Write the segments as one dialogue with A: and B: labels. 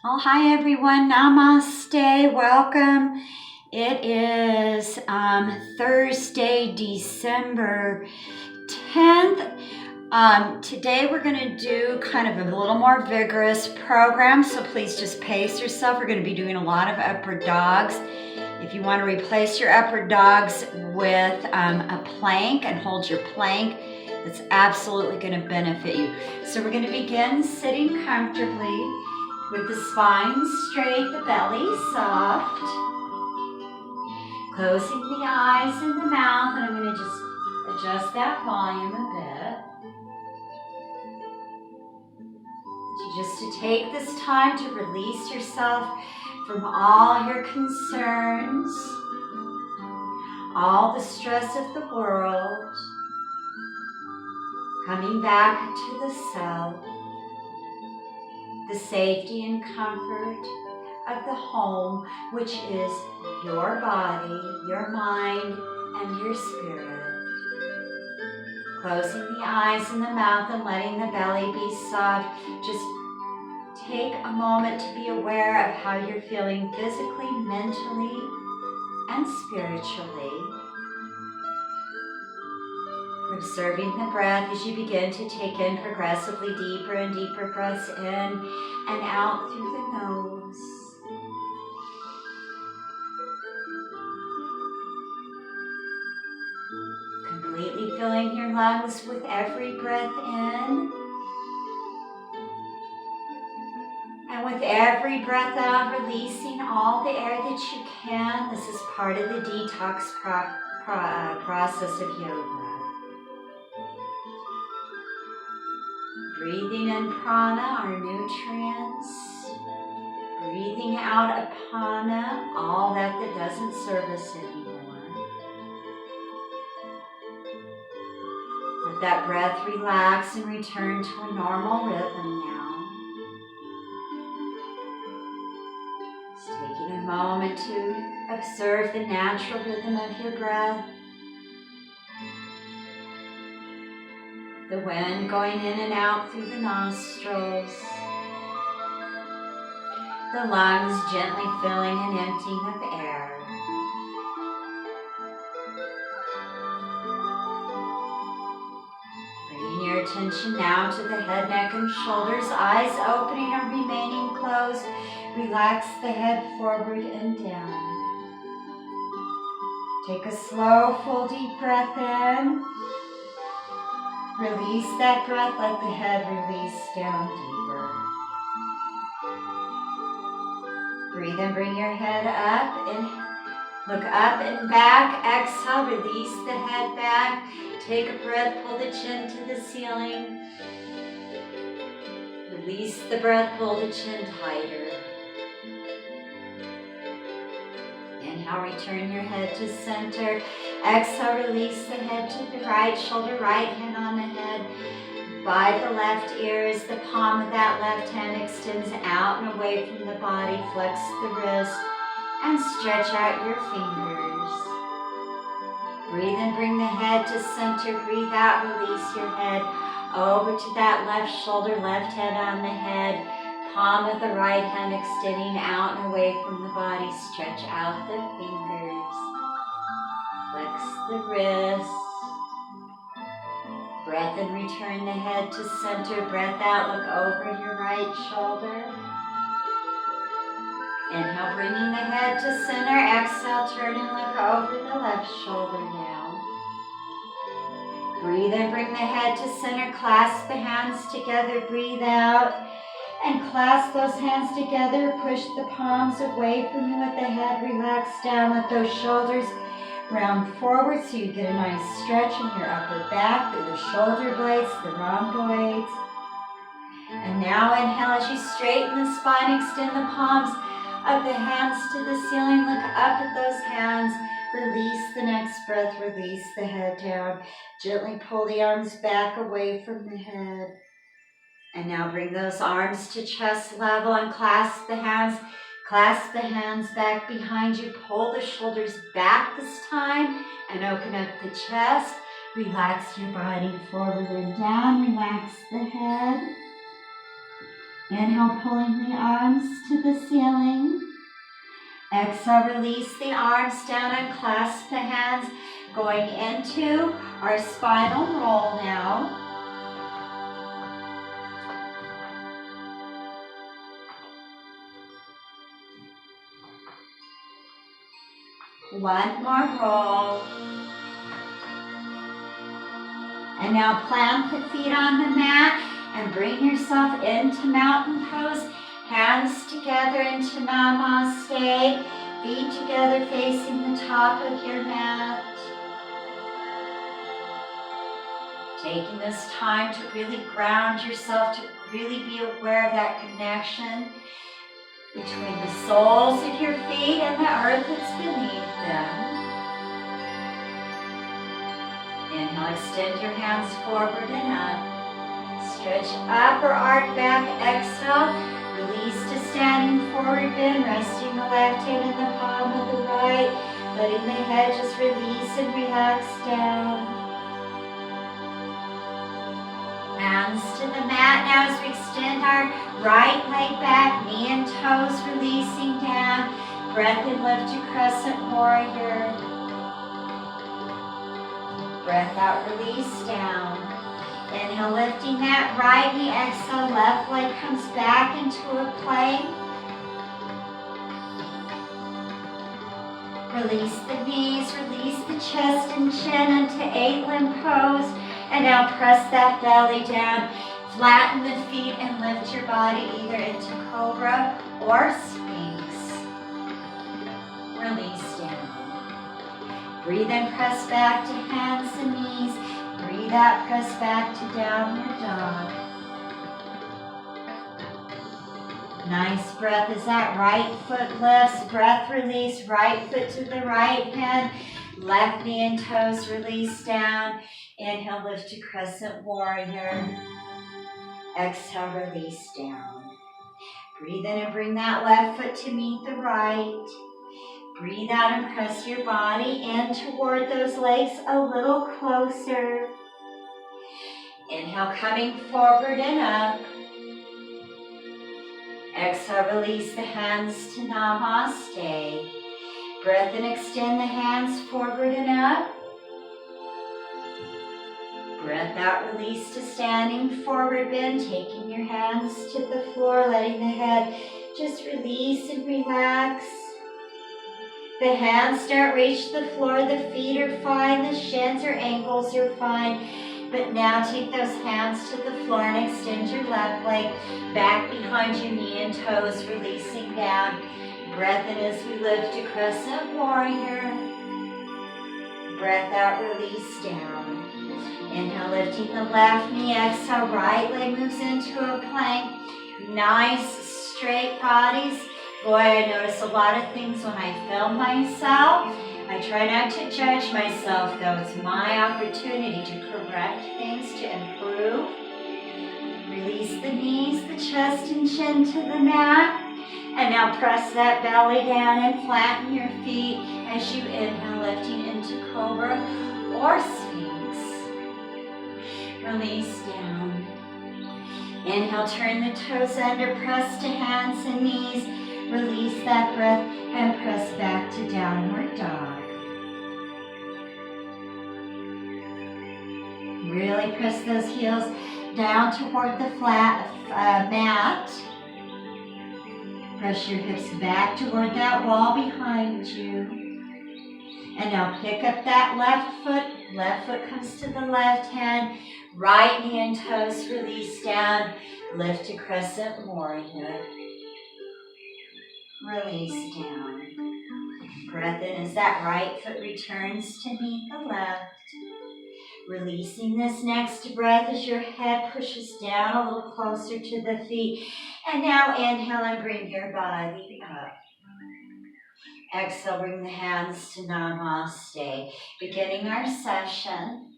A: Oh, hi everyone. Namaste. Welcome. It is Thursday, December 10th. Today we're going to do kind of a little more vigorous program, so please just pace yourself. We're going to be doing a lot of upward dogs. If you want to replace your upward dogs with a plank and hold your plank, it's absolutely going to benefit you. So we're going to begin sitting comfortably with the spine straight, the belly soft. Closing the eyes and the mouth, and I'm going to just adjust that volume a bit. Just to take this time to release yourself from all your concerns, all the stress of the world, coming back to the self, the safety and comfort of the home, which is your body, your mind, and your spirit. Closing the eyes and the mouth and letting the belly be soft. Just take a moment to be aware of how you're feeling physically, mentally, and spiritually. Observing the breath as you begin to take in progressively deeper and deeper breaths in and out through the nose. Completely filling your lungs with every breath in. And with every breath out, releasing all the air that you can. This is part of the detox process of yoga. Breathing in prana, our nutrients. Breathing out apana, all that doesn't serve us anymore. Let that breath relax and return to a normal rhythm now. Just taking a moment to observe the natural rhythm of your breath. The wind going in and out through the nostrils. The lungs gently filling and emptying of air. Bringing your attention now to the head, neck, and shoulders. Eyes opening or remaining closed. Relax the head forward and down. Take a slow, full, deep breath in. Release that breath, let the head release down deeper. Breathe and bring your head up and look up and back. Exhale, release the head back. Take a breath, pull the chin to the ceiling. Release the breath, pull the chin tighter. Inhale, return your head to center. Exhale, release the head to the right shoulder, right hand on the head. By the left ear as the palm of that left hand extends out and away from the body. Flex the wrist and stretch out your fingers. Breathe in, bring the head to center. Breathe out, release your head over to that left shoulder, left hand on the head. Palm of the right hand extending out and away from the body. Stretch out the fingers. Flex the wrist. Breath in, return the head to center. Breath out, look over your right shoulder. Inhale, bringing the head to center. Exhale, turn and look over the left shoulder now. Breathe in, bring the head to center. Clasp the hands together. Breathe out. And clasp those hands together. Push the palms away from you. Let the head relax down. Let those shoulders round forward so you get a nice stretch in your upper back through the shoulder blades, the rhomboids. And now inhale as you straighten the spine. Extend the palms of the hands to the ceiling. Look up at those hands. Release the next breath. Release the head down. Gently pull the arms back away from the head. And now bring those arms to chest level and clasp the hands. Clasp the hands back behind you. Pull the shoulders back this time and open up the chest. Relax your body forward and down. Relax the head. Inhale, pulling the arms to Exhale, release the arms down and clasp the hands, going into our spinal roll now. One more roll. And now plant the feet on the mat and bring yourself into mountain pose. Hands together into Namaste. Feet together facing the top of your mat. Taking this time to really ground yourself, to really be aware of that connection between the soles of your feet and the earth that's beneath them. Inhale, extend your hands forward and up. Stretch upper arch back, exhale. Release to standing forward bend, resting the left hand in the palm of the right. Letting the head just release and relax down. Hands to the mat now as we extend our right leg back, knee and toes releasing down. Breath in, lift to crescent warrior. Breath out, release down. Inhale, lifting that right knee, exhale, left leg comes back into a plank. Release the knees, release the chest and chin into 8-limb pose. And now press that belly down, flatten the feet and lift your body either into Cobra or Sphinx. Release down. Breathe in, press back to hands and knees. Breathe out, press back to downward dog. Nice breath as that right foot lifts. Breath release, right foot to the right hand. Left knee and toes release down. Inhale, lift to crescent warrior. Exhale, release down. Breathe in and bring that left foot to meet the right. Breathe out and press your body in toward those legs a little closer. Inhale, coming forward and up. Exhale, release the hands to Namaste. Breath in, extend the hands forward and up. Breath out, release to standing forward bend, taking your hands to the floor, letting the head just release and relax. The hands don't reach the floor, the feet are fine, the shins or ankles are fine. But now take those hands to the floor and extend your left leg back behind your knee and toes, releasing down. Breath in as we lift to crescent warrior. Breath out, release down. Inhale, lifting the left knee, exhale, right leg moves into a plank. Nice straight bodies. Boy, I notice a lot of things when I film myself. I try not to judge myself, though. It's my opportunity to correct things, to improve. Release the knees, the chest and chin to the mat. And now press that belly down and flatten your feet as you inhale, lifting into Cobra or Sphinx. Release down. Inhale, turn the toes under, press to hands and knees. Release that breath and press back to downward dog. Really press those heels down toward the flat mat. Press your hips back toward that wall behind you. And now pick up that left foot. Left foot comes to the left hand. Right knee and toes release down. Lift to crescent warrior. Release down. Breath in as that right foot returns to meet the left. Releasing this next breath as your head pushes down a little closer to the feet. And now inhale and bring your body up. Exhale, bring the hands to Namaste. Beginning our session.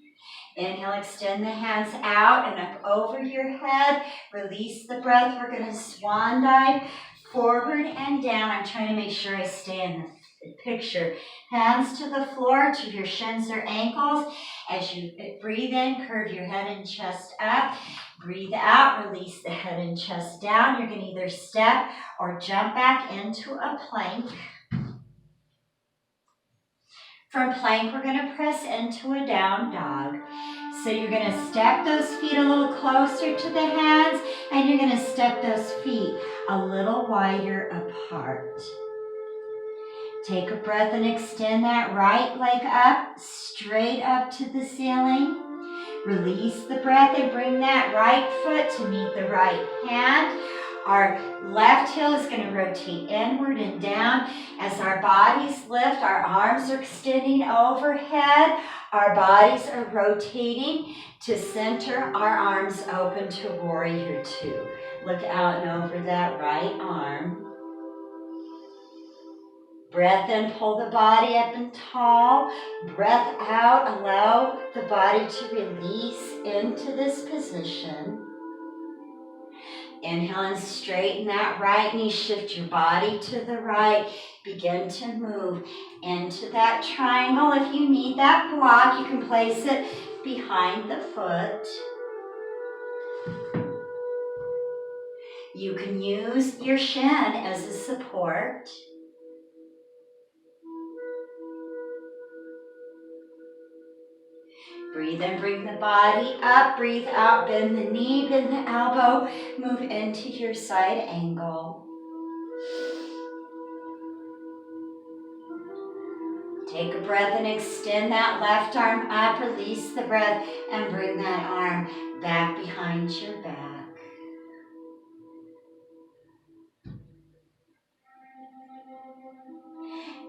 A: Inhale, extend the hands out and up over your head. Release the breath. We're going to swan dive forward and down. I'm trying to make sure I stay in the picture. Hands to the floor, to your shins or ankles. As you breathe in, curve your head and chest up. Breathe out, release the head and chest down. You're going to either step or jump back into a plank. From plank, we're going to press into a down dog. So you're going to step those feet a little closer to the hands, and you're going to step those feet a little wider apart. Take a breath and extend that right leg up, straight up to the ceiling. Release the breath and bring that right foot to meet the right hand. Our left heel is going to rotate inward and down. As our bodies lift, our arms are extending overhead. Our bodies are rotating to center. Our arms open to warrior two. Look out and over that right arm. Breath in, pull the body up and tall. Breath out, allow the body to release into this position. Inhale and straighten that right knee. Shift your body to the right. Begin to move into that triangle. If you need that block, you can place it behind the foot. You can use your shin as a support. Breathe in, bring the body up. Breathe out, bend the knee, bend the elbow. Move into your side angle. Take a breath and extend that left arm up. Release the breath and bring that arm back behind your back.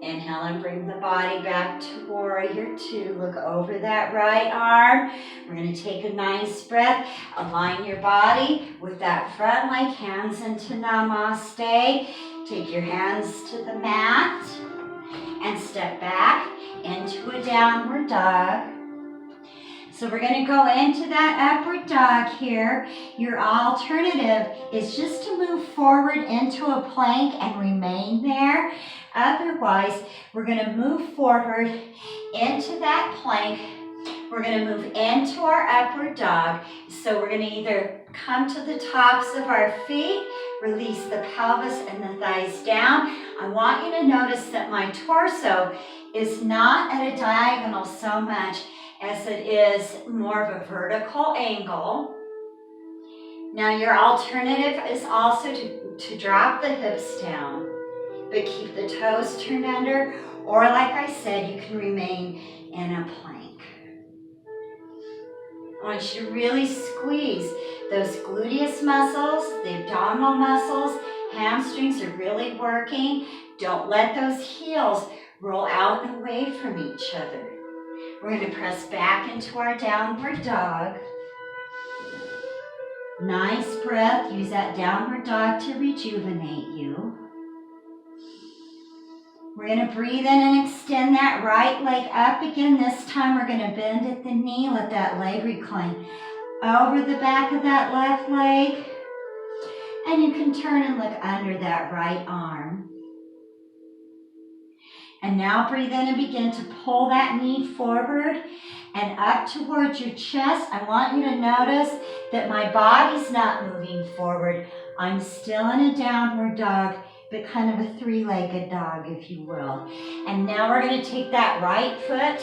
A: Inhale and bring the body back to warrior two. Look over that right arm. We're going to take a nice breath. Align your body with that front leg. Hands into namaste. Take your hands to the mat and step back into a downward dog. So we're going to go into that upward dog here. Your alternative is just to move forward into a plank and remain there. Otherwise, we're going to move forward into that plank. We're going to move into our upward dog. So we're going to either come to the tops of our feet, release the pelvis and the thighs down. I want you to notice that my torso is not at a diagonal so much as it is more of a vertical angle. Now your alternative is also to drop the hips down, but keep the toes turned under, or like I said, you can remain in a plank. I want you to really squeeze those gluteus muscles, the abdominal muscles, hamstrings are really working. Don't let those heels roll out and away from each other. We're going to press back into our downward dog. Nice breath. Use that downward dog to rejuvenate you. We're going to breathe in and extend that right leg up again. This time we're going to bend at the knee. Let that leg recline over the back of that left leg. And you can turn and look under that right arm. And now breathe in and begin to pull that knee forward and up towards your chest. I want you to notice that my body's not moving forward. I'm still in a downward dog, but kind of a three-legged dog, if you will. And now we're going to take that right foot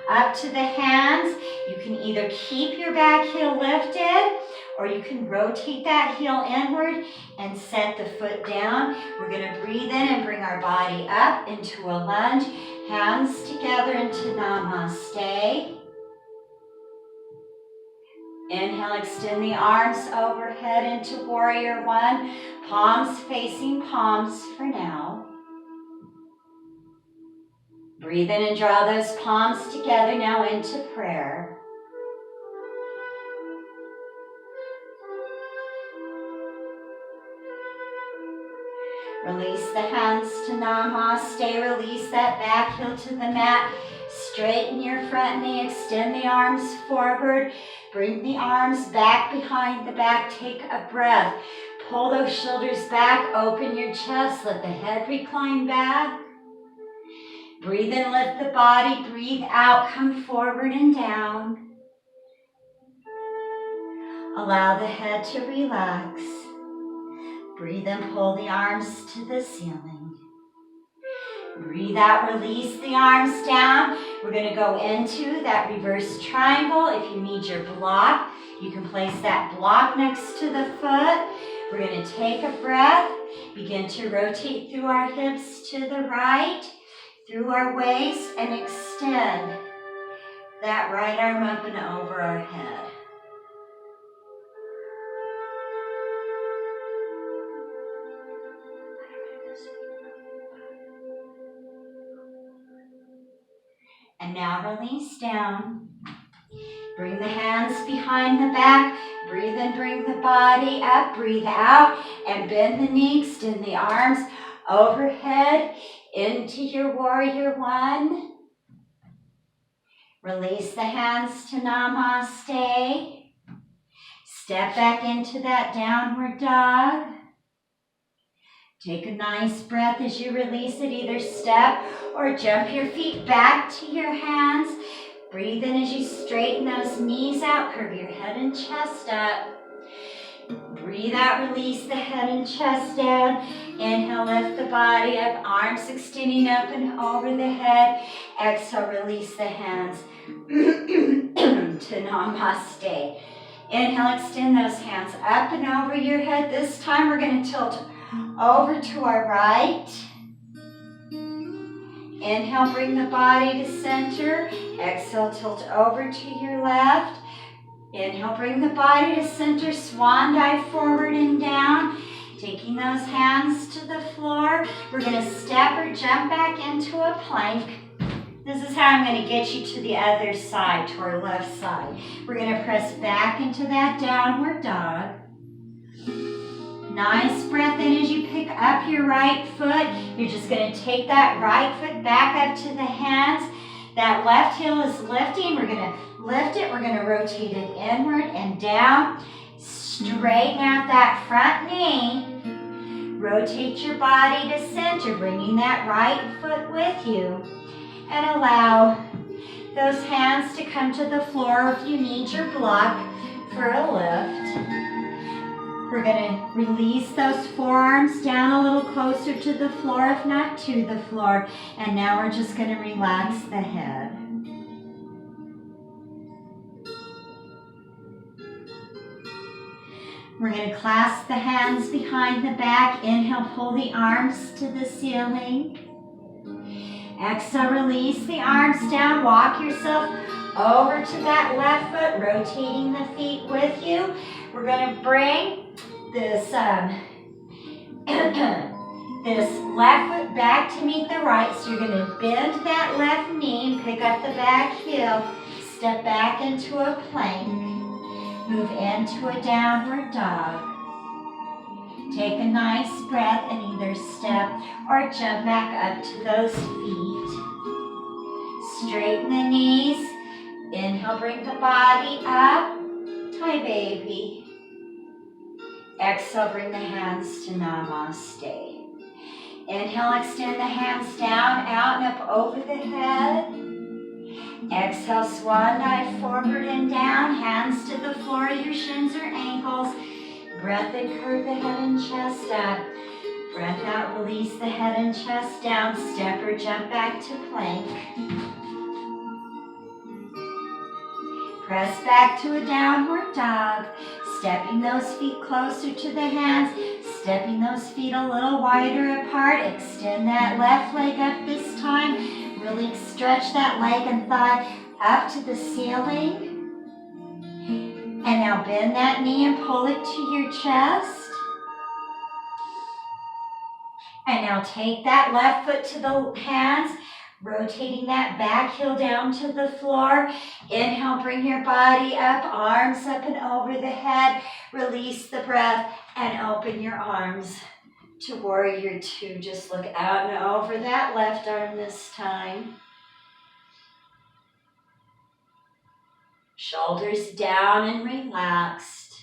A: up to the hands. You can either keep your back heel lifted, or you can rotate that heel inward and set the foot down. We're going to breathe in and bring our body up into a lunge. Hands together into namaste. Inhale, extend the arms overhead into warrior one. Palms facing palms for now. Breathe in and draw those palms together now into prayer. Release the hands to namaste. Release that back heel to the mat. Straighten your front knee. Extend the arms forward. Bring the arms back behind the back. Take a breath. Pull those shoulders back. Open your chest. Let the head recline back. Breathe in, lift the body. Breathe out. Come forward and down. Allow the head to relax. Breathe in, pull the arms to the ceiling. Breathe out, release the arms down. We're going to go into that reverse triangle. If you need your block, you can place that block next to the foot. We're going to take a breath, begin to rotate through our hips to the right, through our waist, and extend that right arm up and over our head. And now release down. Bring the hands behind the back. Breathe in, bring the body up. Breathe out and bend the knee. Extend the arms overhead into your warrior one. Release the hands to namaste. Step back into that downward dog. Take a nice breath as you release it. Either step or jump your feet back to your hands. Breathe in as you straighten those knees out. Curve your head and chest up. Breathe out, release the head and chest down. Inhale, lift the body up. Arms extending up and over the head. Exhale, release the hands to namaste. Inhale, extend those hands up and over your head. This time we're going to tilt over to our right. Inhale, bring the body to center. Exhale, tilt over to your left. Inhale, bring the body to center. Swan dive forward and down. Taking those hands to the floor. We're going to step or jump back into a plank. This is how I'm going to get you to the other side, to our left side. We're going to press back into that downward dog. Nice breath in as you pick up your right foot. You're just going to take that right foot back up to the hands. That left heel is lifting. We're going to lift it. We're going to rotate it inward and down. Straighten out that front knee. Rotate your body to center, bringing that right foot with you. And allow those hands to come to the floor if you need your block for a lift. We're going to release those forearms down a little closer to the floor, if not to the floor. And now we're just going to relax the head. We're going to clasp the hands behind the back. Inhale, pull the arms to the ceiling. Exhale, release the arms down. Walk yourself over to that left foot, rotating the feet with you. We're going to bring this, this left foot back to meet the right. So you're going to bend that left knee, pick up the back heel, step back into a plank, move into a downward dog. Take a nice breath and either step or jump back up to those feet. Straighten the knees. Inhale, bring the body up. Hi, baby. Exhale, bring the hands to namaste. Inhale, extend the hands down, out and up over the head. Exhale, swan dive forward and down. Hands to the floor, your shins or ankles. Breath in, curve the head and chest up. Breath out, release the head and chest down. Step or jump back to plank. Press back to a downward dog. Stepping those feet closer to the hands. Stepping those feet a little wider apart. Extend that left leg up this time. Really stretch that leg and thigh up to the ceiling. And now bend that knee and pull it to your chest. And now take that left foot to the hands, rotating that back heel down to the floor. Inhale, bring your body up, arms up and over the head. Release the breath and open your arms to warrior two. Just look out and over that left arm this time. Shoulders down and relaxed.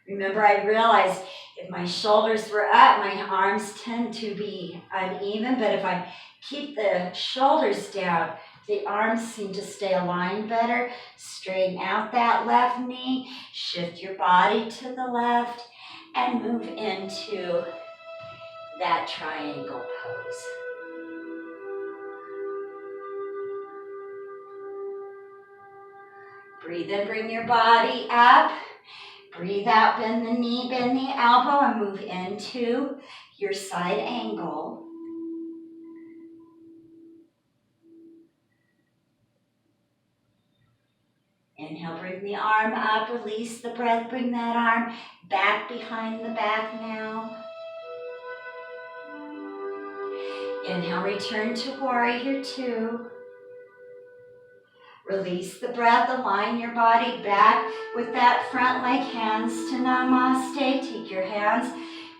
A: Remember, I realized if my shoulders were up, my arms tend to be uneven, but if I keep the shoulders down, the arms seem to stay aligned better. Straighten out that left knee, shift your body to the left, and move into that triangle pose. Breathe in, bring your body up. Breathe out, bend the knee, bend the elbow, and move into your side angle. Inhale, bring the arm up, release the breath, bring that arm back behind the back now. Inhale, return to warrior two. Release the breath, align your body back with that front leg, hands to namaste. Take your hands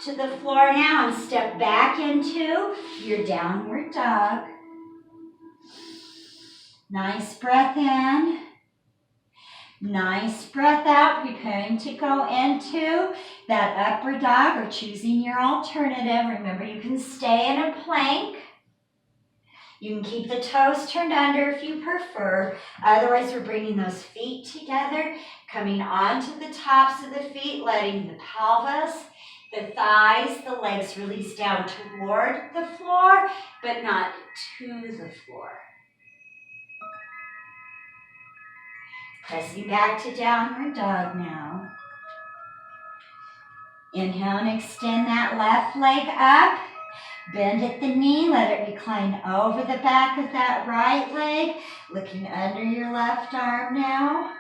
A: to the floor now and step back into your downward dog. Nice breath in. Nice breath out, preparing to go into that upward dog or choosing your alternative. Remember, you can stay in a plank. You can keep the toes turned under if you prefer. Otherwise, we're bringing those feet together, coming onto the tops of the feet, letting the pelvis, the thighs, the legs release down toward the floor, but not to the floor. Pressing back to downward dog now. Inhale and extend that left leg up. Bend at the knee, let it recline over the back of that right leg, looking under your left arm now.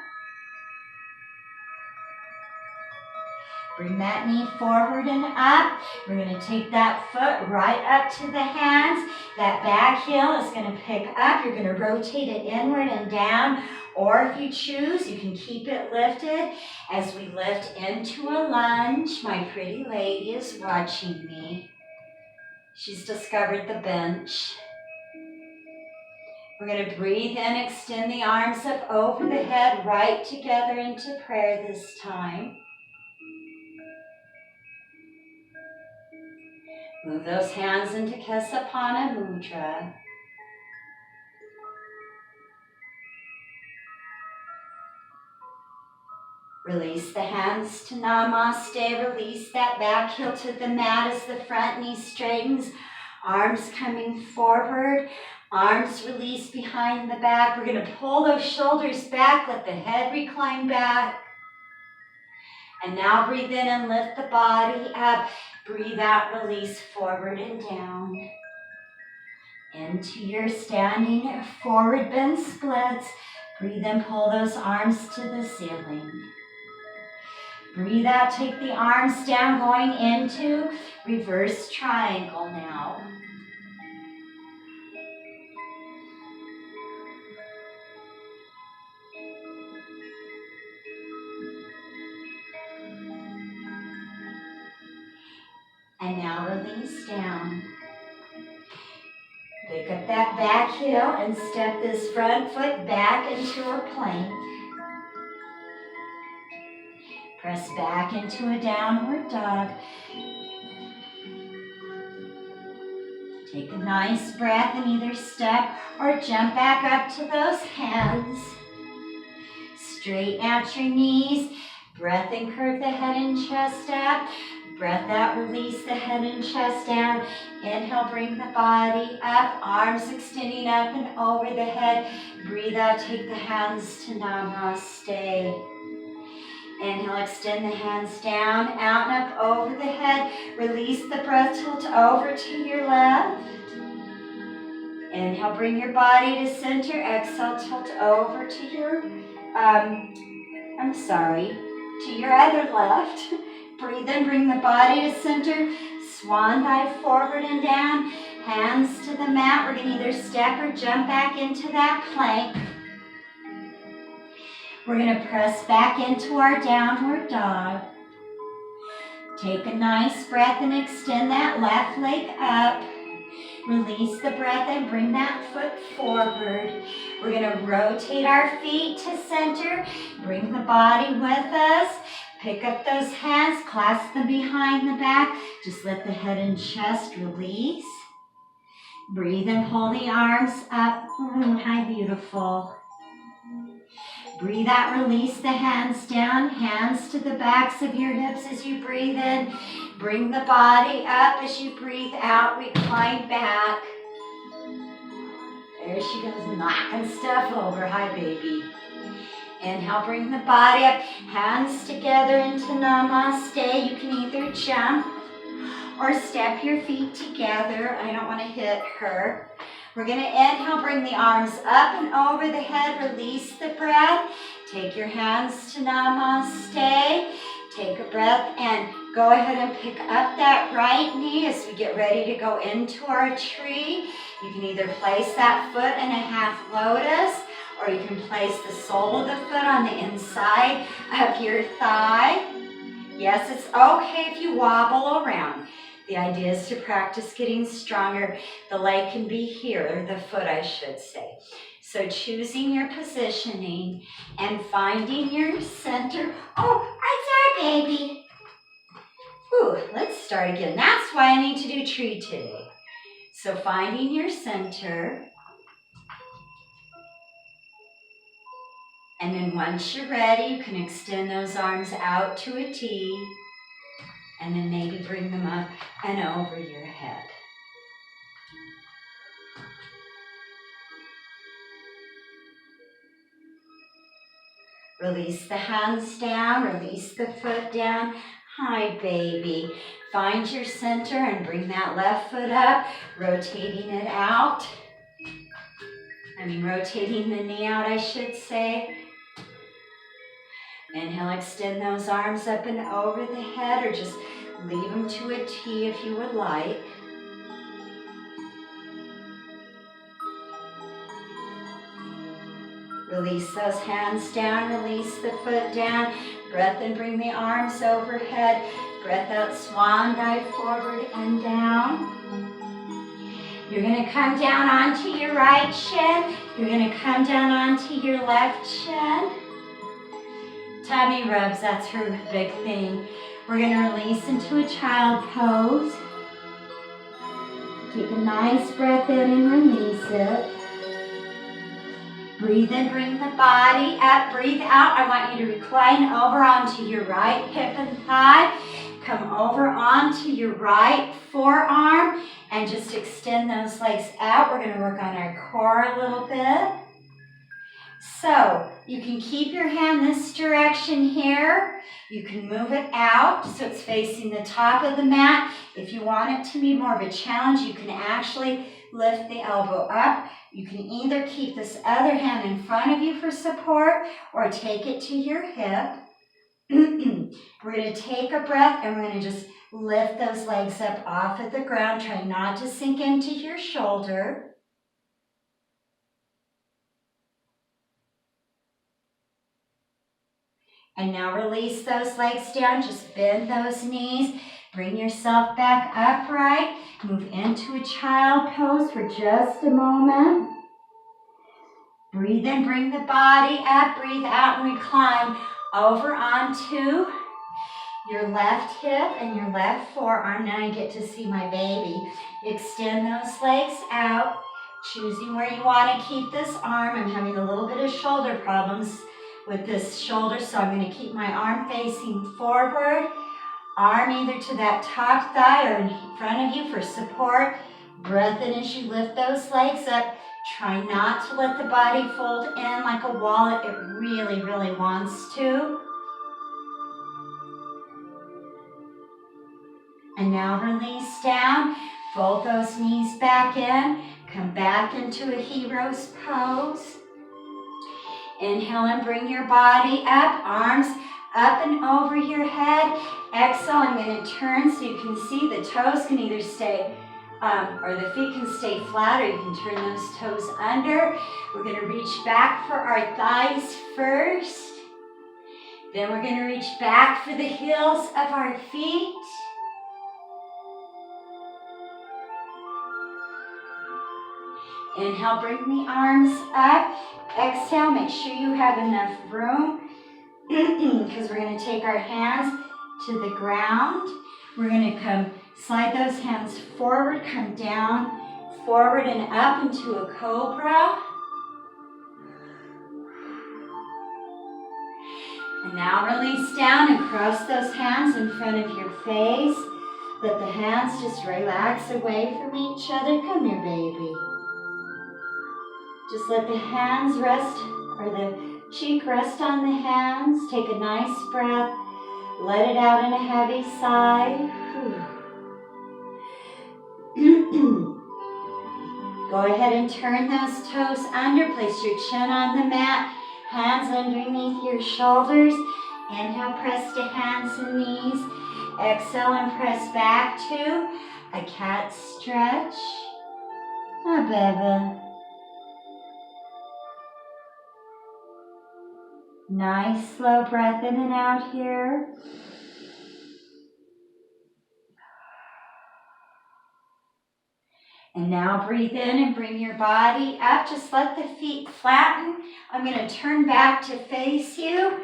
A: Bring that knee forward and up. We're going to take that foot right up to the hands. That back heel is going to pick up. You're going to rotate it inward and down. Or if you choose, you can keep it lifted as we lift into a lunge. My pretty lady is watching me. She's discovered the bench. We're going to breathe in, extend the arms up over the head, right together into prayer this time. Move those hands into Kesapana Mudra. Release the hands to Namaste. Release that back heel to the mat as the front knee straightens. Arms coming forward. Arms released behind the back. We're going to pull those shoulders back. Let the head recline back. And now breathe in and lift the body up. Breathe out, release forward and down. Into your standing forward bend splits. Breathe in, pull those arms to the ceiling. Breathe out, take the arms down, going into reverse triangle now. And now release down. Pick up that back heel and step this front foot back into a plank. Press back into a downward dog. Take a nice breath and either step or jump back up to those hands. Straighten out your knees. Breath in, curve the head and chest up. Breath out, release the head and chest down. Inhale, bring the body up. Arms extending up and over the head. Breathe out, take the hands to Namaste. Inhale, extend the hands down, out and up over the head. Release the breath, tilt over to your left. Inhale, bring your body to center. Exhale, tilt over to your, to your other left. Breathe in, bring the body to center. Swan dive forward and down. Hands to the mat. We're going to either step or jump back into that plank. We're going to press back into our downward dog. Take a nice breath and extend that left leg up. Release the breath and bring that foot forward. We're going to rotate our feet to center. Bring the body with us. Pick up those hands, clasp them behind the back. Just let the head and chest release. Breathe and pull the arms up. Hi, beautiful. Breathe out, release the hands down, hands to the backs of your hips as you breathe in. Bring the body up as you breathe out, recline back. There she goes, knocking stuff over. Hi, baby. Inhale, bring the body up, hands together into Namaste. You can either jump or step your feet together. I don't want to hit her. We're going to inhale, bring the arms up and over the head, release the breath. Take your hands to Namaste. Take a breath and go ahead and pick up that right knee as we get ready to go into our tree. You can either place that foot in a half lotus, or you can place the sole of the foot on the inside of your thigh. Yes, it's okay if you wobble around. The idea is to practice getting stronger. The leg can be here, or the foot, I should say. So choosing your positioning and finding your center. Oh, right there, baby. Ooh, let's start again. That's why I need to do tree today. So finding your center. And then once you're ready, you can extend those arms out to a T. And then maybe bring them up and over your head. Release the hands down, release the foot down. Hi, baby. Find your center and bring that left foot up, rotating it out. Rotating the knee out, I should say. Inhale, extend those arms up and over the head, or just leave them to a T if you would like. Release those hands down, release the foot down. Breath in, bring the arms overhead. Breath out, swan dive forward and down. You're going to come down onto your right shin. You're going to come down onto your left shin. Tummy rubs, that's her big thing. We're going to release into a child pose. Take a nice breath in and release it. Breathe in, bring the body up. Breathe out. I want you to recline over onto your right hip and thigh. Come over onto your right forearm and just extend those legs out. We're going to work on our core a little bit. So you can keep your hand this direction here. You can move it out so it's facing the top of the mat. If you want it to be more of a challenge, you can actually lift the elbow up. You can either keep this other hand in front of you for support or take it to your hip. We're going to take a breath and we're going to just lift those legs up off of the ground. Try not to sink into your shoulder. And now release those legs down. Just bend those knees. Bring yourself back upright. Move into a child pose for just a moment. Breathe in, bring the body up. Breathe out and recline over onto your left hip and your left forearm. Now you get to see my baby. Extend those legs out, choosing where you want to keep this arm. I'm having a little bit of shoulder problems with this shoulder, so I'm going to keep my arm facing forward. Arm either to that top thigh or in front of you for support. Breath in as you lift those legs up. Try not to let the body fold in like a wallet. It really, really wants to. And now release down. Fold those knees back in. Come back into a hero's pose. Inhale and bring your body up. Arms up and over your head. Exhale, I'm going to turn so you can see the toes can either stay, or the feet can stay flat, or you can turn those toes under. We're going to reach back for our thighs first. Then we're going to reach back for the heels of our feet. Inhale, bring the arms up. Exhale, make sure you have enough room because we're going to take our hands to the ground. We're going to come, slide those hands forward, come down, forward and up into a cobra. And now release down and cross those hands in front of your face. Let the hands just relax away from each other. Come here, baby. Just let the hands rest, or the Cheek rest on the hands. Take a nice breath. Let it out in a heavy sigh. Go ahead and turn those toes under. Place your chin on the mat. Hands underneath your shoulders. Inhale, press to hands and knees. Exhale and press back to a cat stretch. A baby. Nice slow breath in and out here. And now breathe in and bring your body up. Just let the feet flatten. I'm going to turn back to face you.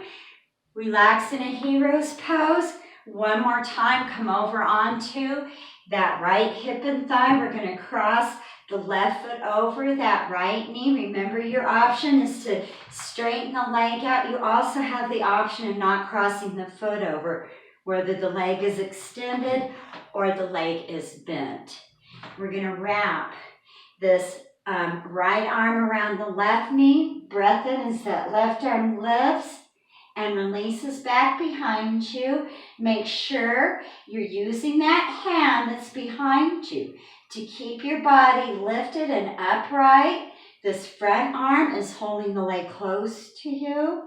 A: Relax in a hero's pose. One more time, come over onto that right hip and thigh. We're going to cross the left foot over that right knee. Remember, your option is to straighten the leg out. You also have the option of not crossing the foot over, whether the leg is extended or the leg is bent. We're going to wrap this right arm around the left knee. Breath in as that left arm lifts and releases back behind you. Make sure you're using that hand that's behind you to keep your body lifted and upright. This front arm is holding the leg close to you.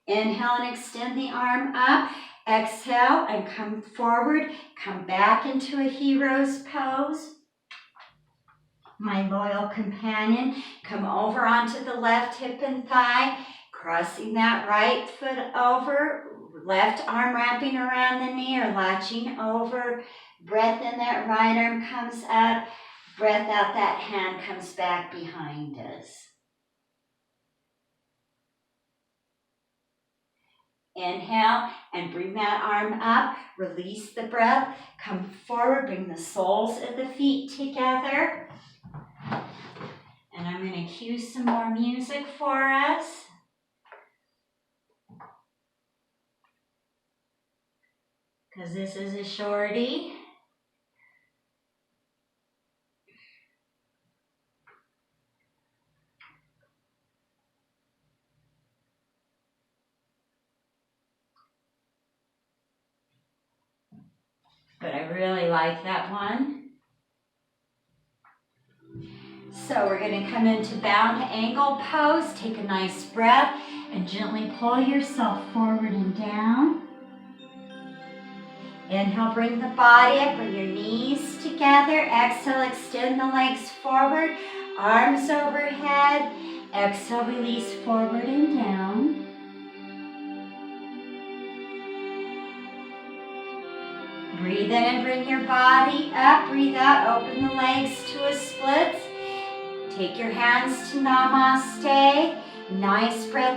A: Inhale and extend the arm up. Exhale and come forward. Come back into a hero's pose. My loyal companion, come over onto the left hip and thigh, crossing that right foot over, left arm wrapping around the knee or latching over. Breath in, that right arm comes up. Breath out, that hand comes back behind us. Inhale and bring that arm up. Release the breath. Come forward. Bring the soles of the feet together. And I'm going to cue some more music for us. Because this is a shorty. But I really like that one. So we're going to come into bound angle pose. Take a nice breath and gently pull yourself forward and down. Inhale, bring the body up, bring your knees together. Exhale, extend the legs forward, arms overhead. Exhale, release forward and down. Breathe in and bring your body up. Breathe out, open the legs to a split. Take your hands to Namaste. Nice breath